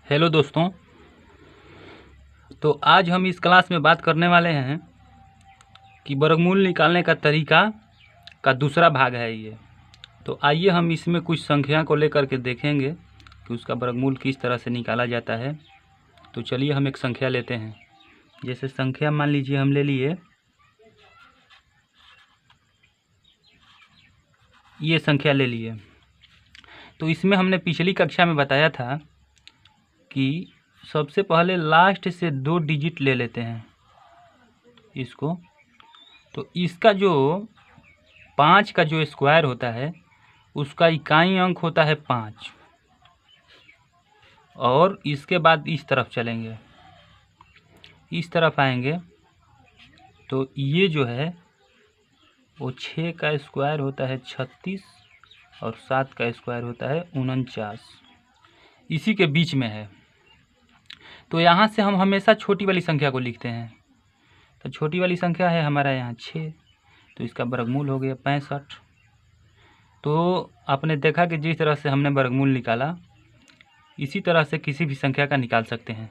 Hello दोस्तों। तो आज हम इस क्लास में बात करने वाले हैं कि वर्गमूल निकालने का तरीका का दूसरा भाग है ये। तो आइए हम इसमें कुछ संख्या को लेकर के देखेंगे कि उसका वर्गमूल किस तरह से निकाला जाता है। तो चलिए हम एक संख्या लेते हैं। जैसे संख्या मान लीजिए हम ले लिए ये संख्या ले लिए। तो इसमें हमने पिछली कक्षा में बताया था कि सबसे पहले लास्ट से 2 डिजिट ले लेते हैं इसको। तो इसका जो 5 का जो स्क्वायर होता है उसका इकाई अंक होता है 5। और इसके बाद इस तरफ चलेंगे, इस तरफ आएंगे तो ये जो है वो 6 का स्क्वायर होता है 36 और 7 का स्क्वायर होता है 49। इसी के बीच में है। तो यहाँ से हम हमेशा छोटी वाली संख्या को लिखते हैं। तो छोटी वाली संख्या है हमारा यहाँ 6, तो इसका वर्गमूल हो गया 65। तो आपने देखा कि जिस तरह से हमने वर्गमूल निकाला इसी तरह से किसी भी संख्या का निकाल सकते हैं।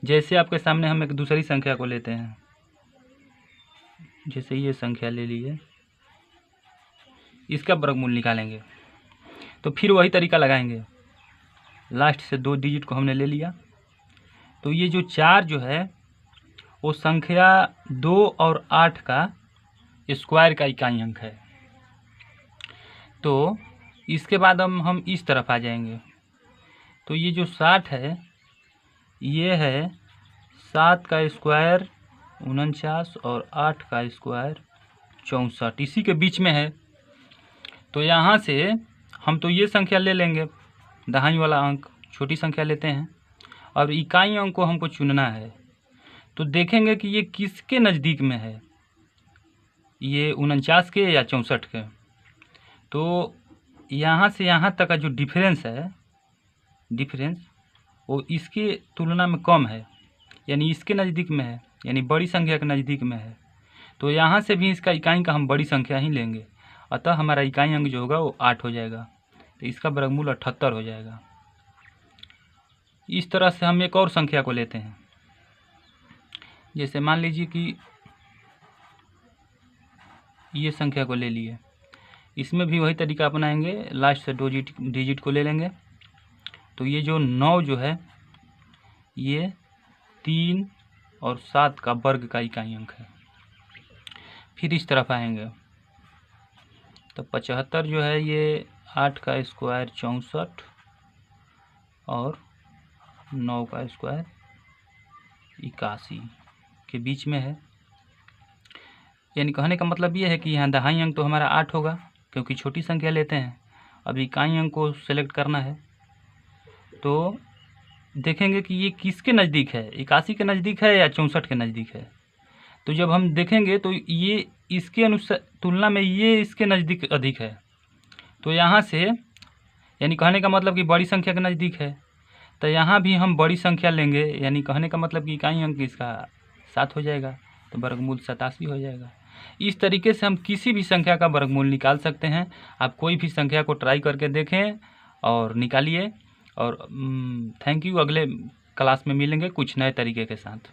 जैसे आपके सामने हम एक दूसरी संख्या को लेते हैं, जैसे ये संख्या ले लिए, इसका वर्गमूल निकालेंगे। तो फिर वही तरीका लगाएंगे। लास्ट से 2 डिजिट को हमने ले लिया। तो ये जो 4 जो है वो संख्या 2 और 8 का स्क्वायर का इकाई अंक है। तो इसके बाद हम इस तरफ आ जाएंगे। तो ये जो 60 है ये है 7 का स्क्वायर 49 और 8 का स्क्वायर 64, इसी के बीच में है। तो यहाँ से हम तो ये संख्या ले लेंगे, दहाई वाला अंक, छोटी संख्या लेते हैं। और इकाई अंक को हमको चुनना है। तो देखेंगे कि ये किसके नज़दीक में है, ये 49 के या 64 के। तो यहाँ से यहाँ तक का जो डिफरेंस है, वो इसके तुलना में कम है, यानी इसके नज़दीक में है, यानी बड़ी संख्या के नज़दीक में है। तो यहाँ से भी इसका इकाई का हम बड़ी संख्या ही लेंगे। अतः हमारा इकाई अंक जो होगा वो 8 हो जाएगा। तो इसका वर्गमूल 78 हो जाएगा। इस तरह से हम एक और संख्या को लेते हैं। जैसे मान लीजिए कि ये संख्या को ले लिए, इसमें भी वही तरीका अपनाएंगे। लास्ट से 2 डिजिट को ले लेंगे। तो ये जो 9 जो है ये 3 और 7 का वर्ग का इकाई अंक है। फिर इस तरफ आएंगे तो 75 जो है ये 8 का स्क्वायर 64 और 9 का स्क्वायर 81 के बीच में है। यानी कहने का मतलब ये है कि यहाँ दहाई अंक तो हमारा 8 होगा, क्योंकि छोटी संख्या लेते हैं। अब इकाई अंक को सेलेक्ट करना है। तो देखेंगे कि ये किसके नज़दीक है, 81 के नज़दीक है या 64 के नज़दीक है। तो जब हम देखेंगे तो ये इसके तुलना में ये इसके नज़दीक अधिक है। तो यहाँ से यानी कहने का मतलब कि बड़ी संख्या के नज़दीक है। तो यहाँ भी हम बड़ी संख्या लेंगे, यानी कहने का मतलब कि इकाई अंक इसका 7 हो जाएगा। तो वर्गमूल 87 हो जाएगा। इस तरीके से हम किसी भी संख्या का वर्गमूल निकाल सकते हैं। आप कोई भी संख्या को ट्राई करके देखें और निकालिए। और थैंक यू। अगले क्लास में मिलेंगे कुछ नए तरीके के साथ।